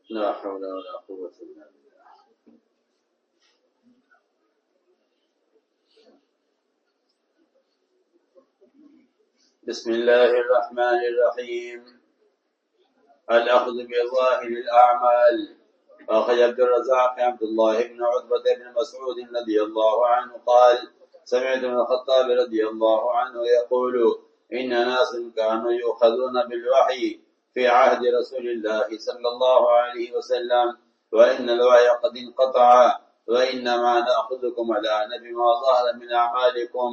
لا حول ولا قوة إلا بالله. بسم الله الرحمن الرحيم. الأخذ بظاهر الأعمال. أخرج عبد الرزاق عبد الله بن عتبة بن مسعود رضي الله عنه قال: سمعت ابن الخطاب رضي الله عنه يقول: إن ناس كانوا يؤخذون بالوحي في عهد رسول الله صلى الله عليه وسلم، وإن الوحي قد انقطع، وإنما نأخذكم على نبي ما ظهر من أعمالكم،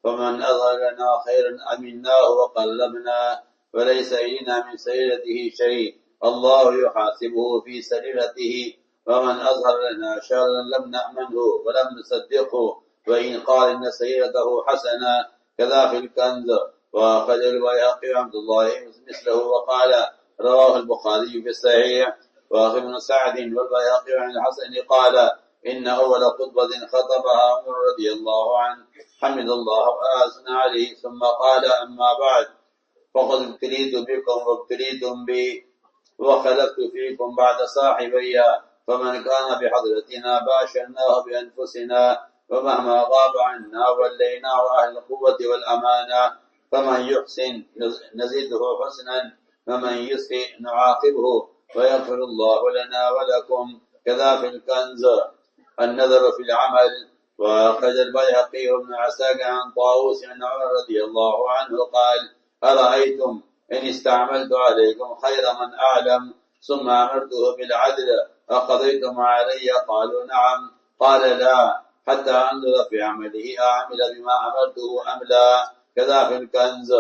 فمن أظهر لنا خيرا أمناه وقلبنا، وليس إلينا من سريرته شيء، الله يحاسبه في سريرته، ومن أظهر لنا شرا لم نأمنه ولم نصدقه، وإن قال إن سريرته حسنة كذا في الكنز. وأخرج البيهقي عبد الله مثله وقال: رواه البخاري في الصحيح. وأخرج ابن سعد والبيهقي عن الحسن قال: إن أول خطبة خطبها عمر رضي الله عنه حمد الله وأثنى عليه ثم قال: أما بعد، فقد ابتليت بكم وابتليتم بي، وخلفت فيكم بعد صاحبي، فمن كان بحضرتنا باشرناه بأنفسنا، ومهما غاب عنا وليناه أهل القوة والأمانة، فمن يحسن نزيده حسنا، ومن يسيء نعاقبه، ويغفر الله لنا ولكم، كذا في الكنز. النذر في العمل. وأخرج البيهقي وابن عساكر عن طاووس عن عمر رضي الله عنه قال: أرأيتم إن استعملت عليكم خير من أعلم ثم أمرته بالعدل أقضيتم علي؟ قالوا: نعم. قال: لا، حتى أنظر في عمله أعمل بما أمرته أم لا، كذا في الكنز.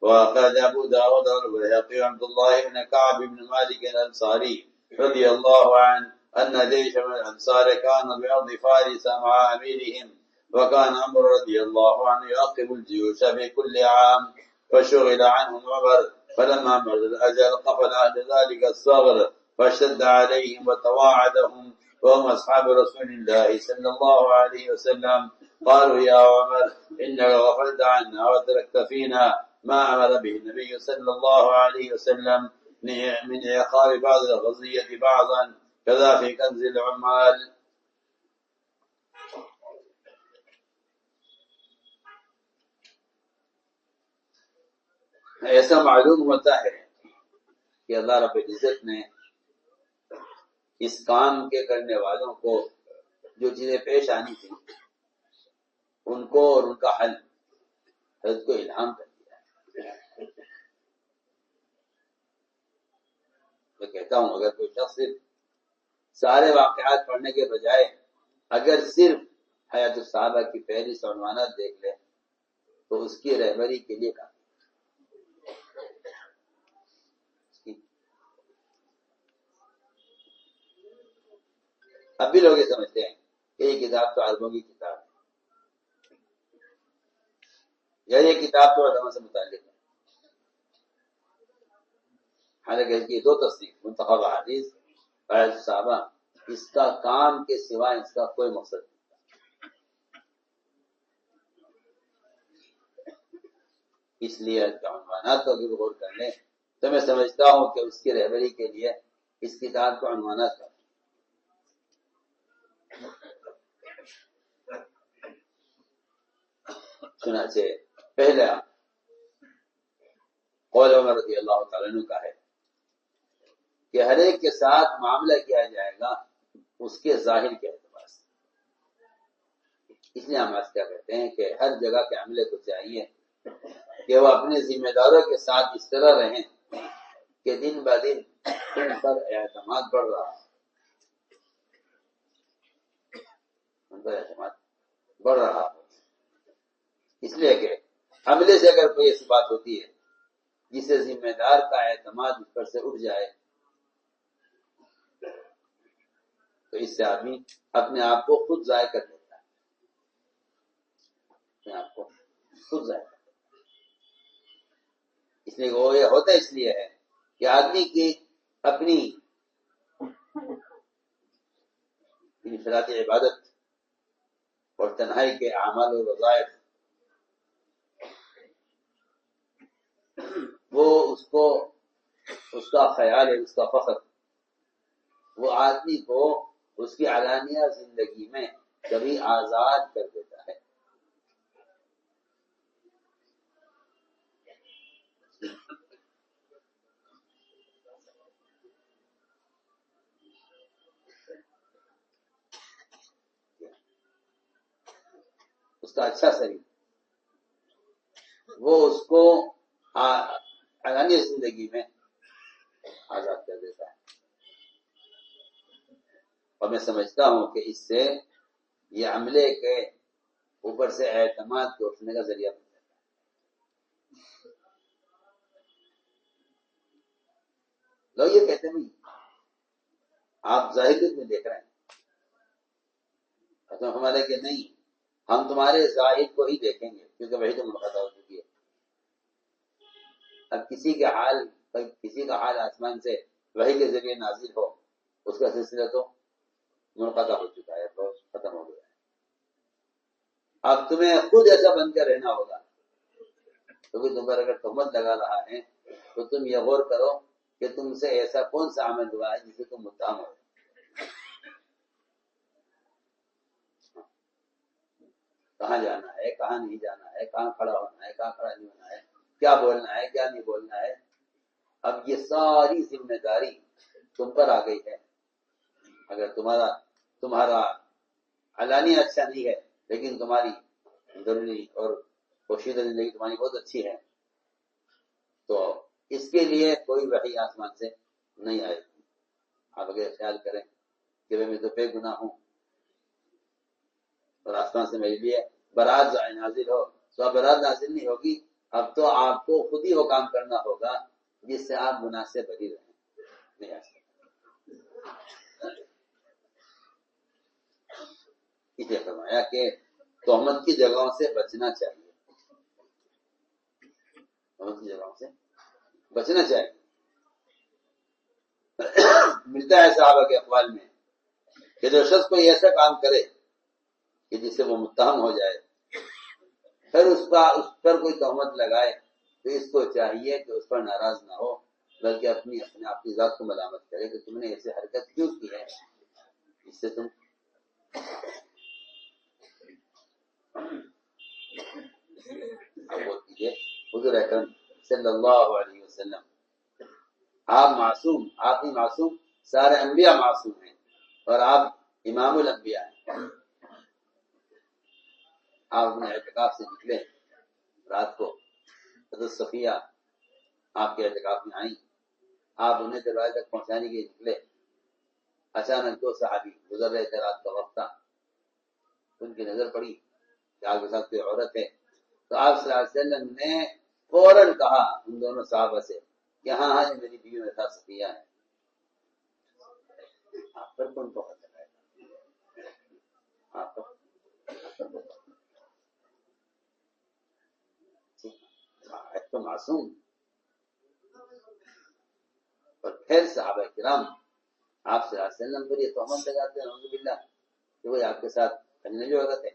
وقال أبو داود والبيهقي عبد الله بن كعب بن مالك الأنصاري رضي الله عنه أن جيش من الأنصار كان بأرض فارس مع أميرهم، وكان عمر رضي الله عنه يعقب الجيوش في كل عام، فشغل عنهم عمر، فلما مر الأجل قفل أهل ذلك الصغر، فاشتد عليهم وتواعدهم، وهم أصحاب رسول الله صلى الله عليه وسلم. قالوا: يا عمر، إنك غفلت عنا وتركت فينا ما أمر به النبي صلى الله عليه وسلم من عقاب بعض الغزية بعضا، كذا في كنز العمال. ایسا معلوم ہوتا ہے کہ اللہ رب العزت نے اس کام کے کرنے والوں کو جو چیزیں پیش آنی تھیں ان کو اور ان کا حل حضرت کو الہام کر دیا. میں کہتا ہوں اگر کوئی شخص صرف سارے واقعات پڑھنے کے بجائے اگر صرف حیات الصحابہ کی فہرست اور عنوانات دیکھ لے تو اس کی رہبری کے لیے کافی. اب بھی لوگ یہ سمجھتے ہیں کہ یہ کتاب تو عربوں کی کتاب ہے یا یہ کتاب تو علماء سے متعلق ہے، حالانکہ اس کی دو تصنیف منتخب احادیث حیات الصحابہ، اس کا کام کے سوا اس کا کوئی مقصد نہیں. اس لیے عنوانات کو اگر غور کر لیں تو میں سمجھتا ہوں کہ اس کی رہبری کے لیے اس کتاب کو عنوانات کا چنانچہ پہلا قول عمر رضی اللہ تعالیٰ عنہ کا ہے کہ ہر ایک کے ساتھ معاملہ کیا جائے گا اس کے ظاہر کے اعتبار سے. اس لیے ہم آج کیا کہتے ہیں کہ ہر جگہ کے عملے کو چاہیے کہ وہ اپنے ذمہ داروں کے ساتھ اس طرح رہیں کہ دن بہ دن ان پر اعتماد بڑھ رہا ہے، ان پر اعتماد بڑھ رہا ہے. اس لیے کہ عملے سے اگر کوئی ایسی بات ہوتی ہے جسے ذمہ دار کا اعتماد اس پر سے اٹھ جائے تو اس سے آدمی اپنے آپ کو خود ضائع کر دیتا ہے، اپنے آپ کو خود ضائع کر دیتا ہے. اس لیے وہ یہ ہوتا اس لیے ہے کہ آدمی کی اپنی انفرادی عبادت اور تنہائی کے اعمال و وظائف وہ اس کا خیال ہے، اس کا فخر وہ آدمی کو اس کی علانیہ زندگی میں کبھی آزاد کر دیتا ہے. اس کا اچھا شریر وہ اس کو علانیہ زندگی میں آزاد کر دیتا ہے. اور میں سمجھتا ہوں کہ اس سے یہ عملے کے اوپر سے اعتماد کے اٹھنے کا ذریعہ بن جاتا ہے. لوگ یہ کہتے ہیں آپ ظاہر میں دیکھ رہے ہیں تو ہمارے کہ نہیں، ہم تمہارے ظاہر کو ہی دیکھیں گے کیونکہ وہی تو منقطع ہو چکی ہے. اب کسی کا حال آسمان سے وحی کے ذریعے نازل ہو، اس کا سلسلہ تو منقطع ہو چکا ہے، تو ختم ہو گیا ہے. اب تمہیں خود ایسا بن کر رہنا ہوگا، کیونکہ تم پر اگر تہمت لگا رہا ہے تو تم یہ غور کرو کہ تم سے ایسا کون سا عمل ہوا ہے جسے تم متہم ہو. کہاں جانا ہے، کہاں نہیں جانا ہے، کہاں کھڑا ہونا ہے، کہاں کھڑا نہیں ہونا ہے، کیا بولنا ہے، کیا نہیں بولنا ہے. اب یہ ساری ذمہ داری تم پر آ گئی ہے. اگر تمہارا علانیہ اچھا نہیں ہے لیکن تمہاری ضروری اور پوشیدہ زندگی تمہاری بہت اچھی ہے، تو اس کے لیے کوئی وحی آسمان سے نہیں آئے. آپ اگر خیال کریں کہ میں تو بے گناہ ہوں اور آسمان سے میرے لیے برات نازل ہو، تو اب برات نازل نہیں ہوگی. اب تو آپ کو خود ہی وہ کام کرنا ہوگا جس سے آپ گناہ سے بری رہیں. نہیں آ سکتے. اس لیے فرمایا کہ تہمت کی جگہوں سے بچنا چاہیے. تہمت کی جگہوں سے بچنا چاہیے. ملتا ہے صحابہ کے اقوال میں کہ جو شخص کوئی ایسا کام کرے کہ جس سے وہ متہم ہو جائے، پھر اس پر کوئی تہمت لگائے، تو اس کو چاہیے کہ اس پر ناراض نہ ہو، بلکہ اپنی ذات کو ملامت کرے کہ تم نے ایسے حرکت کیوں کی ہے اس سے تم کیجیے. حضور اکرم صلی اللہ علیہ وسلم آپ معصوم، آپ ہی معصوم، سارے انبیاء معصوم ہیں اور آپ امام الانبیاء ہیں. آپ اپنے اعتکاف سے نکلے رات کو، حضرت صفیہ آپ کے اعتکاف میں آئیں، آپ انہیں دروازے تک پہنچانے کے لیے نکلے. اچانک دو صحابی گزر رہے تھے، رات کا وقت تھا، ان کی نظر پڑی کہ آپ کے ساتھ کوئی عورت ہے. تو آپ صلی اللہ علیہ وسلم نے فوراً کہا ان دونوں صحابہ سے کہ ہاں ہاں یہ میری بیوی میں صفیہ ہے. آپ پر کون پکڑ لگائے گا؟ آپ پر تو معصوم. اور پھر صحابہ کرام آپ صلی اللہ علیہ وسلم پر یہ تہمت لگاتے ہیں نعوذ باللہ کہ وہ آپ کے ساتھ کرنے جو عورت ہے.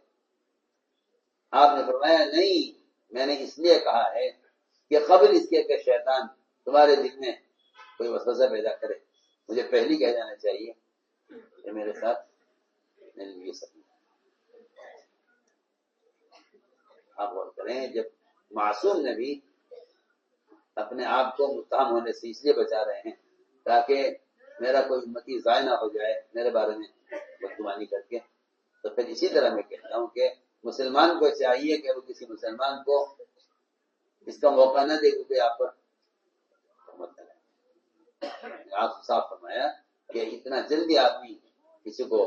آپ نے فرمایا نہیں، میں نے اس لیے کہا ہے کہ قبل اس کے کہ شیطان تمہارے دل میں کوئی وسوسہ پیدا کرے، مجھے پہلی کہہ جانا چاہیے کہ میرے ساتھ نہیں یہ سب. آپ غور کریں، جب معصوم نبی اپنے آپ کو متہم ہونے سے اس لیے بچا رہے ہیں تاکہ میرا کوئی امتی ضائع نہ ہو جائے میرے بارے میں بدگمانی کر کے، تو پھر اسی طرح میں کہتا ہوں کہ مسلمان کو چاہیے کہ وہ کسی مسلمان کو اس کا موقع نہ دے کہ آپ پر تہمت لگائے. آپ صاف فرمایا کہ اتنا جلدی آدمی کسی کو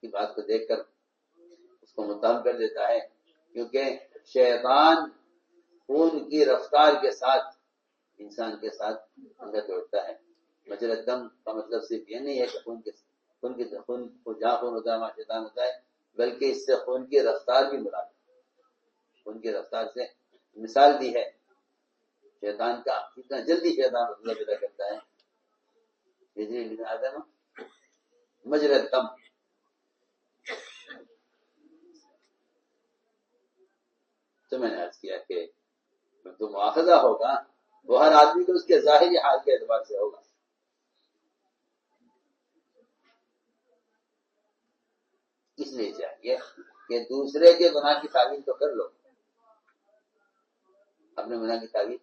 کی بات کو دیکھ کر اس کو متہم کر دیتا ہے، کیونکہ شیطان خون کی رفتار کے ساتھ انسان کے ساتھ اندر دوڑتا ہے. مجرد دم کا مطلب صرف یہ نہیں ہے کہ خون کو جہاں خون ہوتا ہے وہاں شیطان ہوتا ہے، بلکہ اس سے خون کی رفتار بھی مراد ہے. خون کی رفتار سے مثال دی ہے شیطان کا، اتنا جلدی شیطان مطلب پیدا کرتا ہے. آدم مجرد دم. تو میں نے عرض کیا کہ تو مواخذہ ہوگا وہ ہر آدمی کو اس کے ظاہری حال کے اعتبار سے ہوگا. اس لیے چاہیے کہ دوسرے کے گناہ کی تعویل تو کر لو، اپنے گناہ کی تعویل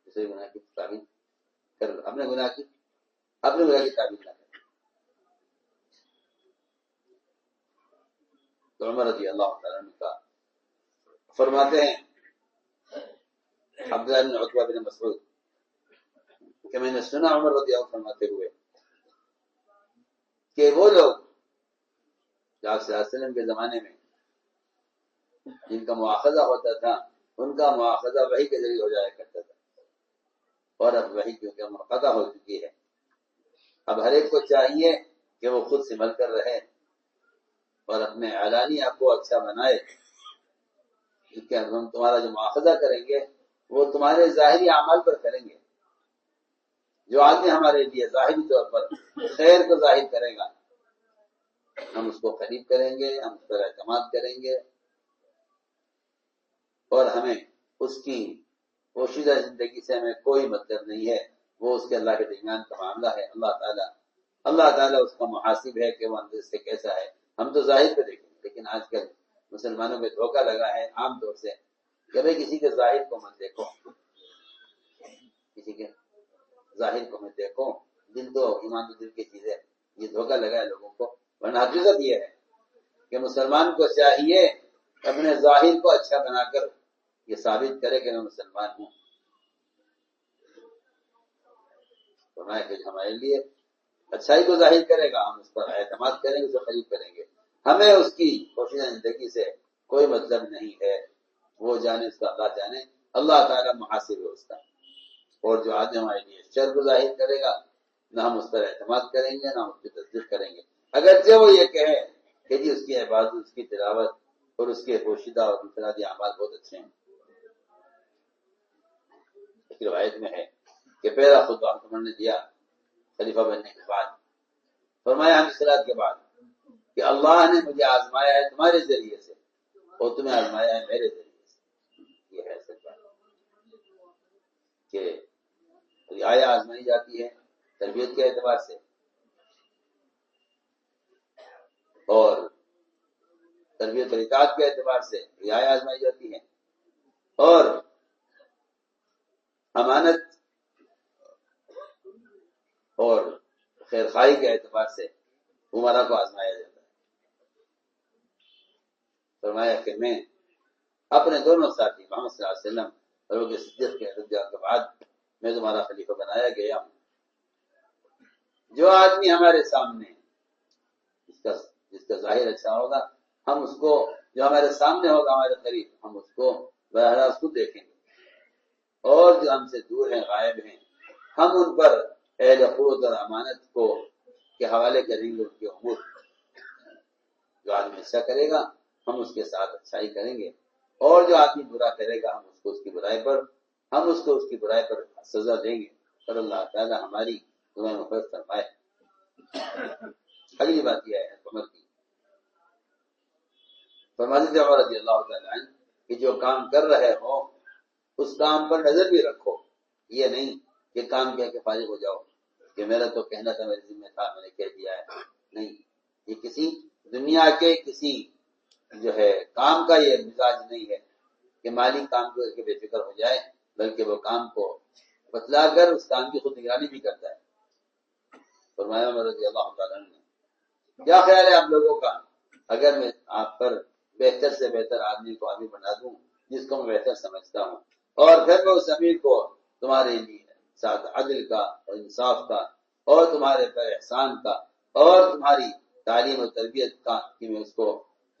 دوسرے گناہ کی تعویل کر لو، اپنے گناہ کی تعویل نہ کرو۔ تو عمر رضی اللہ تعالیٰ عنہ کا فرماتے ہیں عبداللہ بن عتبہ بن مسعود کہ میں نے سنا عمر رضی اللہ فرماتے ہوئے کہ وہ لوگ جو آپ صلی اللہ علیہ وسلم کے زمانے میں جن کا مواخذہ ہوتا تھا ان کا مواخذہ وحی کے ذریعے ہو جایا کرتا تھا، اور اب وحی کیونکہ منقطع ہو چکی ہے، اب ہر ایک کو چاہیے کہ وہ خود سنبھل کر رہے اور اپنے اعلانیہ کو اچھا بنائے، کیونکہ ہم تمہارا جو مواخذہ کریں گے وہ تمہارے ظاہری اعمال پر کریں گے۔ جو آدمی ہمارے لیے ظاہری طور پر خیر کو ظاہر کرے گا ہم اس کو قریب کریں گے، ہم اس پر اعتماد کریں گے، اور ہمیں اس کی پوشیدہ زندگی سے ہمیں کوئی مطلب نہیں ہے، وہ اس کے اللہ کے درمیان کا معاملہ ہے۔ اللہ تعالیٰ اس کا محاسب ہے کہ وہ اندر سے کیسا ہے، ہم تو ظاہر پہ دیکھیں گے، لیکن آج کل مسلمانوں میں دھوکہ لگا ہے عام طور سے کہ بھائی کسی کے ظاہر کو مت دیکھو، کسی کے ظاہر کو مت دیکھو، دل تو ایمان تو دل کی چیز ہے، یہ دھوکہ لگا ہے لوگوں کو، ورنہ حقیقت یہ ہے کہ مسلمان کو چاہیے اپنے ظاہر کو اچھا بنا کر یہ ثابت کرے کہ میں مسلمان ہوں۔ فرمایا کہ ہمارے لیے اچھائی کو ظاہر کرے گا ہم اس پر اعتماد کریں گے، اسے قریب کریں گے، ہمیں اس کی پوشیدہ زندگی سے کوئی مطلب نہیں ہے، وہ جانے اس کا اللہ جانے، اللہ تعالیٰ محاسب ہے اس کا۔ اور جو آدمی ہمارے لیے شر کو ظاہر کرے گا نہ ہم اس پر اعتماد کریں گے نہ اس کی تصدیق کریں گے، اگرچہ وہ یہ کہے کہ جی اس کی عبادت، اس کی تلاوت اور اس کے پوشیدہ اور انفرادی اعمال بہت اچھے ہیں۔ ایک روایت میں ہے کہ پہلا خطبہ عمر نے دیا خلیفہ بننے کے بعد، فرمایا صلاۃ کے بعد کہ اللہ نے مجھے آزمایا ہے تمہارے ذریعے سے اور تمہیں آزمایا ہے میرے ذریعے سے۔ یہ ہے سچ بات کہ رعایا آزمائی جاتی ہے تربیت کے اعتبار سے، اور تربیت اور اطاعت کے اعتبار سے رعایا آزمائی جاتی ہے، اور امانت اور خیر خواہی کے اعتبار سے عمرہ کو آزمایا جاتا ہے۔ فرمایا کہ میں اپنے دونوں ساتھی محمد صلی اللہ علیہ وسلم اور وہ صدیق کے رضوان کے بعد میں تمہارا خلیفہ بنایا گیا ہوں۔ جو آدمی ہمارے سامنے جس کا ظاہر اچھا ہوگا ہم اس کو، جو ہمارے سامنے ہوگا ہمارے قریب ہم اس کو بہرحال خود دیکھیں گے، اور جو ہم سے دور ہیں غائب ہیں ہم ان پر اہل قوت اور امانت کو کے حوالے کریں گے، ان کے امور۔ جو آدمی اچھا کرے گا ہم اس کے ساتھ اچھائی کریں گے، اور جو آدمی برا کرے گا ہم اس کو اس کی برائی پر سزا دیں گے، اور اللہ تعالی ہماری دعائیں مغفرت فرمائے۔ اگلی بات یہ ہے عمر کی، فرماتے تھے عمر رضی اللہ تعالیٰ عنہ کہ جو کام کر رہے ہو اس کام پر نظر بھی رکھو، یہ نہیں کہ کام کہہ کے فارغ ہو جاؤ کہ میرا تو کہنا تھا، میرے ذمہ تھا، میں نے کہہ دیا ہے، نہیں، یہ کسی دنیا کے کسی جو ہے کام کا یہ مزاج نہیں ہے کہ مالی کام کو کے بے فکر ہو جائے، بلکہ وہ کام کو بتلا کر اس کام کی خود نگرانی بھی کرتا ہے۔ فرمایا عمر رضی اللہ تعالیٰ عنہ کیا خیال ہے آپ لوگوں کا اگر میں آپ پر بہتر سے بہتر آدمی کو آدمی بنا دوں جس کو میں بہتر سمجھتا ہوں، اور پھر میں اس امیر کو تمہارے لیے ساتھ عدل کا اور انصاف کا اور تمہارے پر احسان کا اور تمہاری تعلیم اور تربیت کا کہ میں اس کو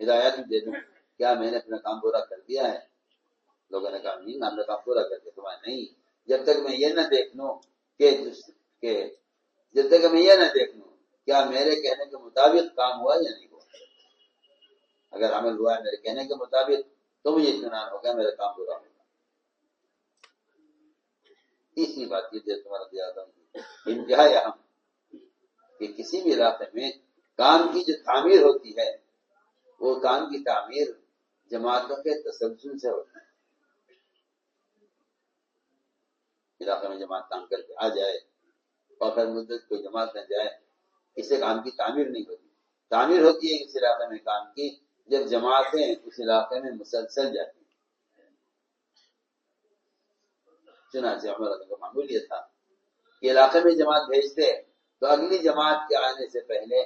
ہدایت دے دوں، کیا میں نے اپنا کام پورا کر دیا ہے؟ لوگوں نے کہا نہیں، ہم نے کام پورا کر دیا۔ تمہیں نہیں، جب تک میں یہ نہ دیکھ لوں کہ کیا میرے کہنے کے مطابق کام ہوا یا نہیں ہوا۔ اگر عمل ہوا ہے میرے کہنے کے مطابق تو مجھے اطمینان ہوگا، میرا کام پورا ہوگا۔ تیسری بات یہ تمہارا زیادہ انتہا یہاں کہ کسی بھی علاقے میں کام کی جو تعمیر ہوتی ہے وہ کام کی تعمیر جماعتوں کے تسلسل سے ہوتی ہے۔ علاقے میں جماعت کام کر کے آ جائے اور پھر مدت کوئی جماعت نہ جائے اس سے کام کی تعمیر نہیں ہوتی. تعمیر ہوتی ہے اس علاقے میں کام کی جب جماعتیں اس علاقے میں مسلسل جاتی ہیں. چنانچہ عمر رضی اللہ عنہ کا معمول یہ تھا کہ علاقے میں جماعت بھیجتے تو اگلی جماعت کے آنے سے پہلے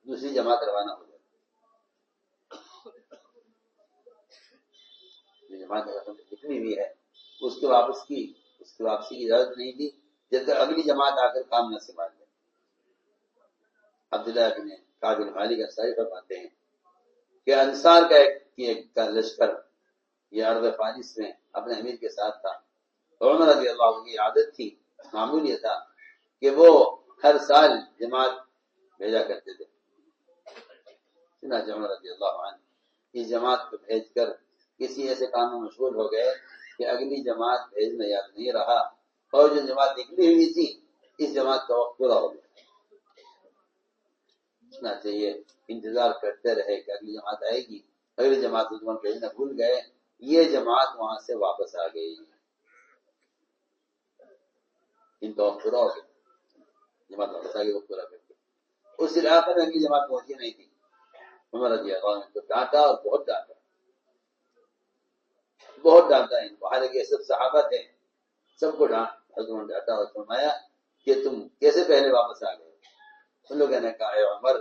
دوسری جماعت روانہ ہو جاتی. جماعت جتنی بھی ہے اس کے واپسی کی اجازت نہیں دی جب تک اگلی جماعت آ کر کام نہ سنبھال لے. عبداللہ بن کعب بن مالک انصاری فرماتے ہیں کہ انصار کا ایک لشکر یہ ارض فارس میں اپنے امیر کے ساتھ تھا. عمر رضی اللہ عنہ کی عادت تھی، معمول یہ تھا کہ وہ ہر سال جماعت بھیجا کرتے تھے. چنانچہ عمر رضی اللہ عنہ اس جماعت کو بھیج کر کسی ایسے کام میں مشغول ہو گئے کہ اگلی جماعت بھیجنا یاد نہیں رہا اور جو جماعت نکلی ہوئی تھی اس جماعت کا وقت پورا ہو گیا. چنانچہ یہ انتظار کرتے رہے کہ اگلی جماعت آئے گی. اگلی جماعت بھیجنا بھول گئے، یہ جماعت وہاں سے واپس آ گئی. ان کا وقت پورا ہو گیا، جماعت واپس آ گئی وقت پورا کر کے. اس علاقے میں اگلی جماعت پہنچی نہیں تھی. عمر رضی اللہ عنہ کو ڈانٹا اور بہت ڈانٹا ان کو. حالانکہ یہ سب صحابہ تھے، سب کو ڈانٹا اور فرمایا کہ تم کیسے پہلے واپس آ گئے. ان لوگوں نے کہا اے عمر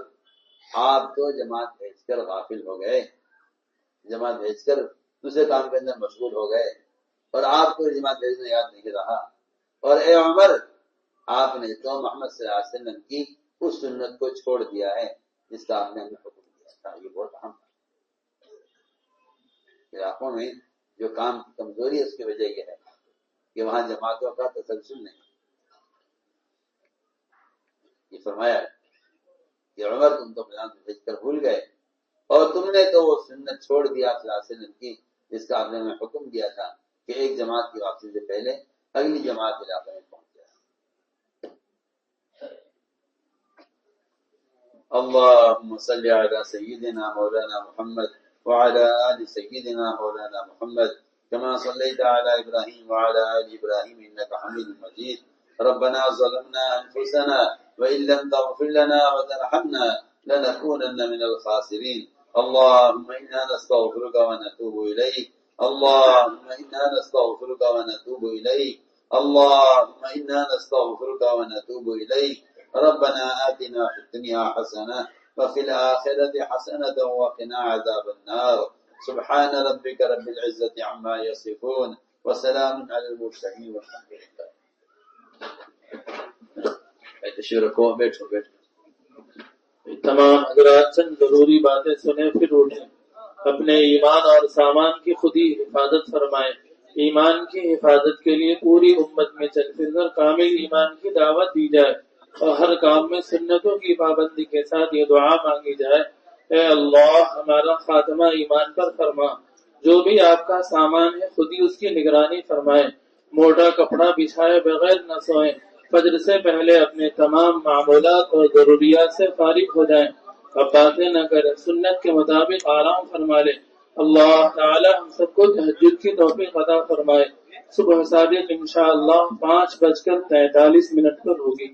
آپ تو جماعت بھیج کر غافل ہو گئے، جماعت بھیج کر دوسرے کام کے اندر مشغول ہو گئے اور آپ کو جماعت بھیجنا یاد نہیں رہا. اور اے عمر آپ نے تو محمد صلی اللہ علیہ وسلم کی اس سنت کو چھوڑ دیا ہے جس کا آپ نے ہمیں حکم دیا تھا. یہ بہت اہم علاقوں میں جو کام کی کمزوری ہے اس کی وجہ یہ ہے کہ وہاں جماعتوں کا تسلسل نہیں. یہ فرمایا کہ عمر تم تو بیان بھیج کر بھول گئے اور تم نے تو وہ سنت چھوڑ دیا صلی اللہ علیہ وسلم کی جس کا آپ نے ہمیں حکم دیا تھا کہ ایک جماعت کی واپسی سے پہلے اگلی جماعت علاقے میں پہنچ جائے. اللهم صل على سيدنا مولانا محمد وعلى آل سيدنا مولانا محمد كما صليت على إبراهيم وعلى آل إبراهيم إنك حميد مجيد. ربنا ظلمنا أنفسنا وإن لم تغفر لنا وترحمنا لنكونن من الخاسرين. اللهم إنا نستغفرك ونتوب إليك. اللهم إنا نستغفرك ونتوب إليك. اللهم إنا نستغفرك ونتوب إليك. ربنا آتنا في الدنيا حسنة وفي الآخرة حسنة وقنا عذاب النار. سبحان ربك رب العزة عما يصفون وسلام على المرسلين والحمد لله. بیٹھو. تمام حضرات چند ضروری باتیں سنیں پھر اٹھیں. اپنے ایمان اور سامان کی خود ہی حفاظت فرمائیں. ایمان کی حفاظت کے لیے پوری امت میں چل پھر کر کامل ایمان کی دعوت دی جائے اور ہر کام میں سنتوں کی پابندی کے ساتھ یہ دعا مانگی جائے اے اللہ ہمارا خاتمہ ایمان پر فرما. جو بھی آپ کا سامان ہے خود ہی اس کی نگرانی فرمائے. موٹا کپڑا بچھائے بغیر نہ سوئیں. فجر سے پہلے اپنے تمام معمولات اور ضروریات سے فارغ ہو جائیں. اب باتیں نہ کریں. سنت کے مطابق آرام فرما لیں. اللہ تعالی ہم سب کو تہجد کی توفیق عطا فرمائے. صبح صادق انشاءاللہ 5:43 پر ہوگی.